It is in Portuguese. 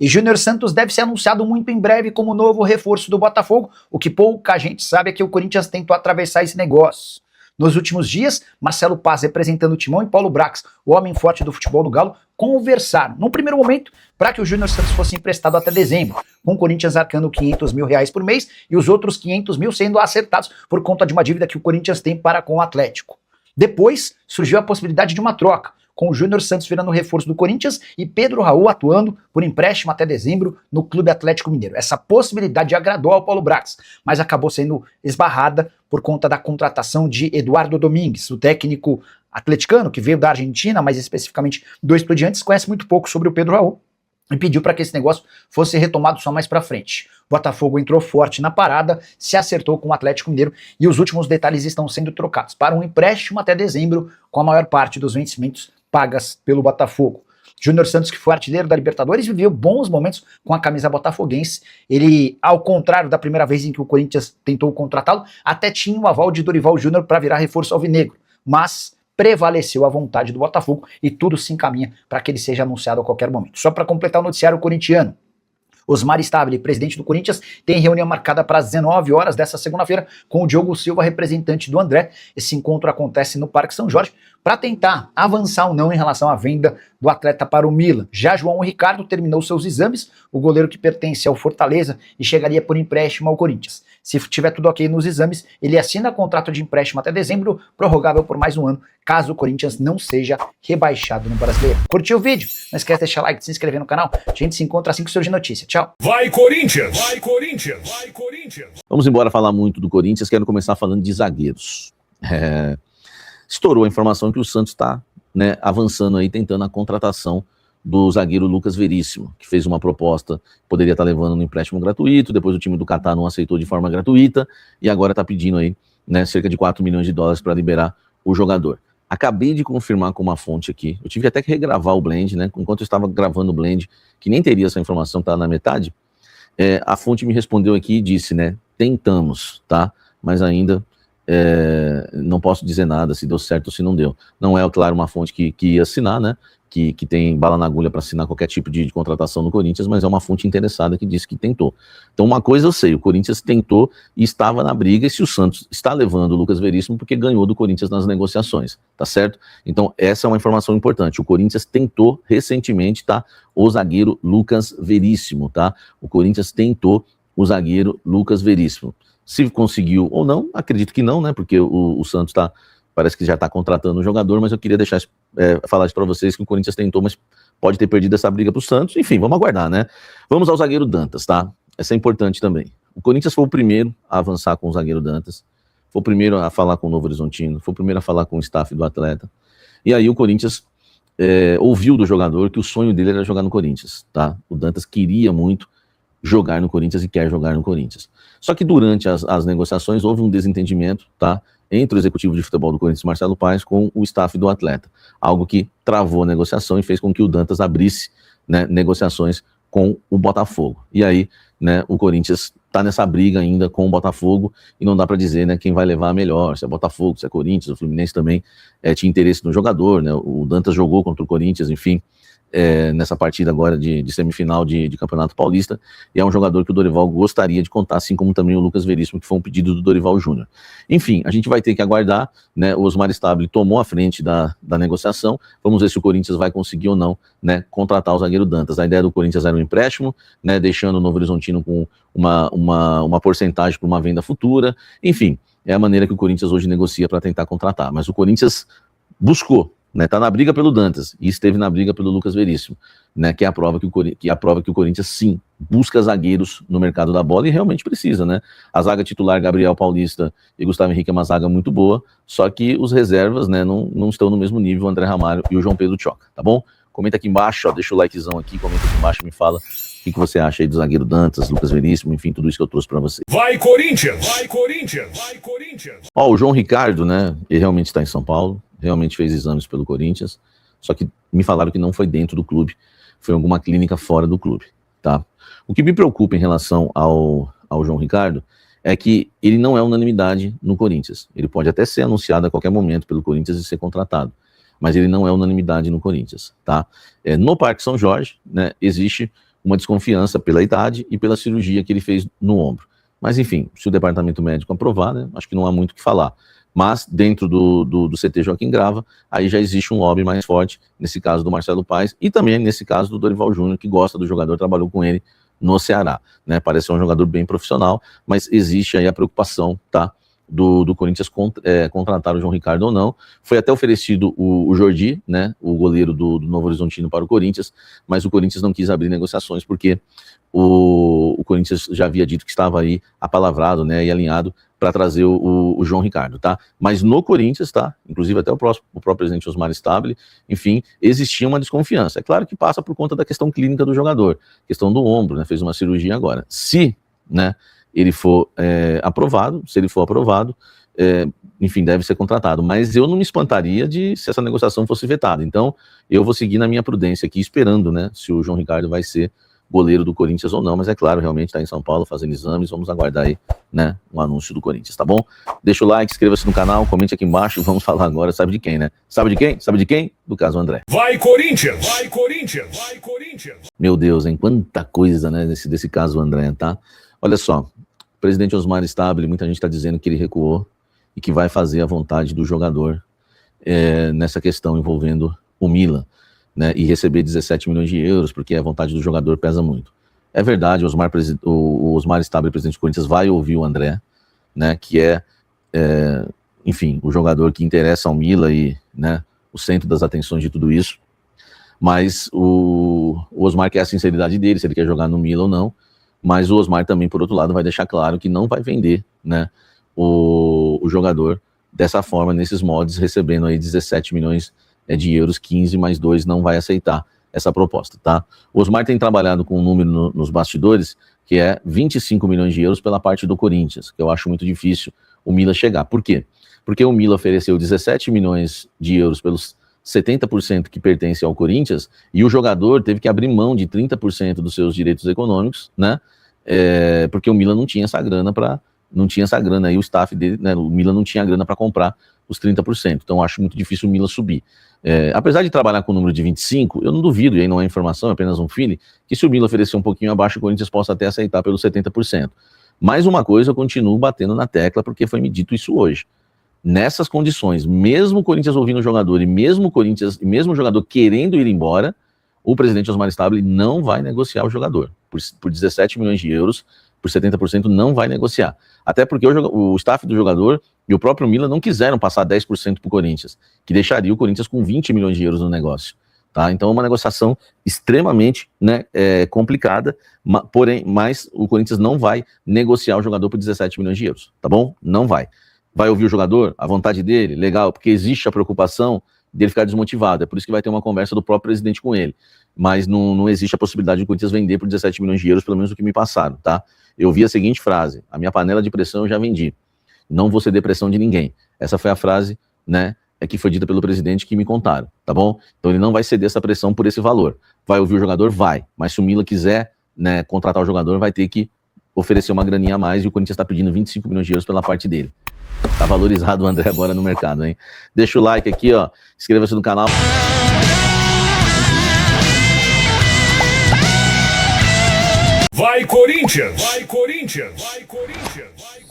E Júnior Santos deve ser anunciado muito em breve como novo reforço do Botafogo. O que pouca gente sabe é que o Corinthians tentou atravessar esse negócio. Nos últimos dias, Marcelo Paz, representando o Timão, e Paulo Brax, o homem forte do futebol do Galo, conversaram, num primeiro momento, para que o Júnior Santos fosse emprestado até dezembro, com o Corinthians arcando R$500 mil por mês e os outros 500 mil sendo acertados por conta de uma dívida que o Corinthians tem para com o Atlético. Depois, surgiu a possibilidade de uma troca, com o Júnior Santos virando reforço do Corinthians e Pedro Raul atuando por empréstimo até dezembro no Clube Atlético Mineiro. Essa possibilidade agradou ao Paulo Brax, mas acabou sendo esbarrada por conta da contratação de Eduardo Domingues, o técnico atleticano que veio da Argentina, mais especificamente do Estudiantes, conhece muito pouco sobre o Pedro Raul e pediu para que esse negócio fosse retomado só mais para frente. O Botafogo entrou forte na parada, se acertou com o Atlético Mineiro e os últimos detalhes estão sendo trocados para um empréstimo até dezembro, com a maior parte dos vencimentos pagas pelo Botafogo. Júnior Santos, que foi artilheiro da Libertadores, viveu bons momentos com a camisa botafoguense. Ele, ao contrário da primeira vez em que o Corinthians tentou contratá-lo, até tinha o aval de Dorival Júnior para virar reforço alvinegro, mas prevaleceu a vontade do Botafogo e tudo se encaminha para que ele seja anunciado a qualquer momento. Só para completar o noticiário corintiano, Osmar Stabile, presidente do Corinthians, tem reunião marcada para as 19 horas dessa segunda-feira com o Diogo Silva, representante do André. Esse encontro acontece no Parque São Jorge para tentar avançar ou não em relação à venda do atleta para o Milan. Já João Ricardo terminou seus exames, o goleiro que pertence ao Fortaleza e chegaria por empréstimo ao Corinthians. Se tiver tudo ok nos exames, ele assina contrato de empréstimo até dezembro, prorrogável por mais um ano, caso o Corinthians não seja rebaixado no Brasileiro. Curtiu o vídeo? Não esquece de deixar like, de se inscrever no canal. A gente se encontra assim que surgir notícia. Tchau! Vai Corinthians! Vai Corinthians! Vai Corinthians! Vamos embora falar muito do Corinthians, quero começar falando de zagueiros. Estourou a informação que o Santos está avançando aí, tentando a contratação do zagueiro Lucas Veríssimo, que fez uma proposta, poderia estar levando no empréstimo gratuito, depois o time do Catar não aceitou de forma gratuita, e agora está pedindo aí cerca de 4 milhões de dólares para liberar o jogador. Acabei de confirmar com uma fonte aqui, eu tive até que regravar o blend, enquanto eu estava gravando o blend, que nem teria essa informação, tá na metade, a fonte me respondeu aqui e disse, tentamos, tá, mas ainda não posso dizer nada se deu certo ou se não deu. Não é, claro, uma fonte que ia assinar, que tem bala na agulha para assinar qualquer tipo de contratação no Corinthians, mas é uma fonte interessada que disse que tentou. Então uma coisa eu sei, o Corinthians tentou e estava na briga, e se o Santos está levando o Lucas Veríssimo porque ganhou do Corinthians nas negociações, tá certo? Então essa é uma informação importante, o Corinthians tentou recentemente, tá, o zagueiro Lucas Veríssimo, tá? O Corinthians tentou o zagueiro Lucas Veríssimo. Se conseguiu ou não, acredito que não, porque o Santos parece que já está contratando um jogador, mas eu queria falar isso para vocês, que o Corinthians tentou, mas pode ter perdido essa briga para o Santos. Enfim, vamos aguardar, Vamos ao zagueiro Dantas, tá? Essa é importante também. O Corinthians foi o primeiro a avançar com o zagueiro Dantas, foi o primeiro a falar com o Novo Horizontino, foi o primeiro a falar com o staff do atleta. E aí o Corinthians ouviu do jogador que o sonho dele era jogar no Corinthians, tá? O Dantas queria muito jogar no Corinthians e quer jogar no Corinthians. Só que durante as negociações houve um desentendimento, tá, entre o executivo de futebol do Corinthians, Marcelo Paes, com o staff do atleta. Algo que travou a negociação e fez com que o Dantas abrisse negociações com o Botafogo. E aí, o Corinthians está nessa briga ainda com o Botafogo e não dá para dizer quem vai levar a melhor, se é Botafogo, se é Corinthians. O Fluminense também tinha interesse no jogador, o Dantas jogou contra o Corinthians, enfim, nessa partida agora de semifinal de Campeonato Paulista, e é um jogador que o Dorival gostaria de contar, assim como também o Lucas Veríssimo, que foi um pedido do Dorival Júnior. Enfim, a gente vai ter que aguardar, o Osmar Stabile tomou a frente da negociação, vamos ver se o Corinthians vai conseguir ou não, contratar o zagueiro Dantas. A ideia do Corinthians era um empréstimo, deixando o Novo Horizontino com uma porcentagem para uma venda futura, enfim, é a maneira que o Corinthians hoje negocia para tentar contratar, mas o Corinthians buscou, tá na briga pelo Dantas e esteve na briga pelo Lucas Veríssimo, que é a prova que o Corinthians sim busca zagueiros no mercado da bola e realmente precisa, A zaga titular Gabriel Paulista e Gustavo Henrique é uma zaga muito boa, só que os reservas, não estão no mesmo nível, o André Ramalho e o João Pedro Tchoca, tá bom? Comenta aqui embaixo, deixa o likezão aqui, comenta aqui embaixo e me fala o que você acha aí do zagueiro Dantas, Lucas Veríssimo, enfim, tudo isso que eu trouxe pra você. Vai Corinthians! Vai Corinthians! Vai Corinthians! O João Ricardo, ele realmente está em São Paulo, realmente fez exames pelo Corinthians, só que me falaram que não foi dentro do clube, foi em alguma clínica fora do clube, tá? O que me preocupa em relação ao João Ricardo é que ele não é unanimidade no Corinthians. Ele pode até ser anunciado a qualquer momento pelo Corinthians e ser contratado, mas ele não é unanimidade no Corinthians, tá? No Parque São Jorge, existe uma desconfiança pela idade e pela cirurgia que ele fez no ombro. Mas, enfim, se o departamento médico aprovar, né, acho que não há muito o que falar. Mas, dentro do CT Joaquim Grava, aí já existe um lobby mais forte, nesse caso do Marcelo Paes, e também nesse caso do Dorival Júnior, que gosta do jogador, trabalhou com ele no Ceará, né? Parece ser um jogador bem profissional, mas existe aí a preocupação, tá? Do Corinthians contratar o João Ricardo ou não. Foi até oferecido o Jordi, né, o goleiro do Novo Horizontino, para o Corinthians, mas o Corinthians não quis abrir negociações porque o Corinthians já havia dito que estava aí apalavrado, né, e alinhado para trazer o João Ricardo, tá? Mas no Corinthians, tá? Inclusive até o próprio presidente Osmar Stabile, enfim, existia uma desconfiança. É claro que passa por conta da questão clínica do jogador, questão do ombro, né, fez uma cirurgia agora. Se, né, ele for aprovado, se ele for aprovado, enfim, deve ser contratado. Mas eu não me espantaria se essa negociação fosse vetada. Então, eu vou seguir na minha prudência aqui, esperando, né, se o João Ricardo vai ser goleiro do Corinthians ou não. Mas é claro, realmente está em São Paulo fazendo exames. Vamos aguardar aí, né, um anúncio do Corinthians, tá bom? Deixa o like, inscreva-se no canal, comente aqui embaixo. Vamos falar agora, sabe de quem, né? Sabe de quem? Sabe de quem? Do caso André. Vai Corinthians! Vai Corinthians! Vai Corinthians! Meu Deus, hein? Quanta coisa, né, desse caso André, tá? Olha só, o presidente Osmar Stabile, muita gente está dizendo que ele recuou e que vai fazer a vontade do jogador nessa questão envolvendo o Milan, né, e receber 17 milhões de euros, porque a vontade do jogador pesa muito. É verdade, o Osmar Stabile, presidente do Corinthians, vai ouvir o André, né, que enfim, o jogador que interessa ao Milan e, né, o centro das atenções de tudo isso, mas o Osmar quer a sinceridade dele, se ele quer jogar no Milan ou não. Mas o Osmar também, por outro lado, vai deixar claro que não vai vender, né, o jogador dessa forma, nesses moldes, recebendo aí 17 milhões de euros, 15 mais 2, não vai aceitar essa proposta, tá? O Osmar tem trabalhado com um número nos bastidores, que é 25 milhões de euros pela parte do Corinthians, que eu acho muito difícil o Milan chegar. Por quê? Porque o Milan ofereceu 17 milhões de euros pelos 70% que pertence ao Corinthians, e o jogador teve que abrir mão de 30% dos seus direitos econômicos, né, porque o Milan não tinha essa grana, aí o staff dele, né, o Milan não tinha grana para comprar os 30%, então eu acho muito difícil o Milan subir. Apesar de trabalhar com o número de 25, eu não duvido, e aí não é informação, é apenas um feeling, que se o Milan oferecer um pouquinho abaixo, o Corinthians possa até aceitar pelos 70%. Mais uma coisa, eu continuo batendo na tecla, porque foi me dito isso hoje. Nessas condições, mesmo o Corinthians ouvindo o jogador e mesmo o jogador querendo ir embora, o presidente Osmar Stabile não vai negociar o jogador. Por 17 milhões de euros, por 70% não vai negociar. Até porque o staff do jogador e o próprio Milan não quiseram passar 10% para o Corinthians, que deixaria o Corinthians com 20 milhões de euros no negócio. Tá? Então é uma negociação extremamente, né, complicada, porém, mas o Corinthians não vai negociar o jogador por 17 milhões de euros, tá bom? Não vai. Vai ouvir o jogador, a vontade dele, legal, porque existe a preocupação dele ficar desmotivado, é por isso que vai ter uma conversa do próprio presidente com ele, mas não existe a possibilidade de o Corinthians vender por 17 milhões de euros, pelo menos o que me passaram, tá? Eu vi a seguinte frase: a minha panela de pressão eu já vendi, não vou ceder pressão de ninguém. Essa foi a frase, né, que foi dita pelo presidente, que me contaram, tá bom? Então ele não vai ceder essa pressão por esse valor. Vai ouvir o jogador? Vai, mas se o Milan quiser, né, contratar o jogador, vai ter que oferecer uma graninha a mais, e o Corinthians está pedindo 25 milhões de euros pela parte dele. Tá valorizado o André agora no mercado, hein? Deixa o like aqui, ó. Inscreva-se no canal. Vai Corinthians! Vai Corinthians! Vai Corinthians!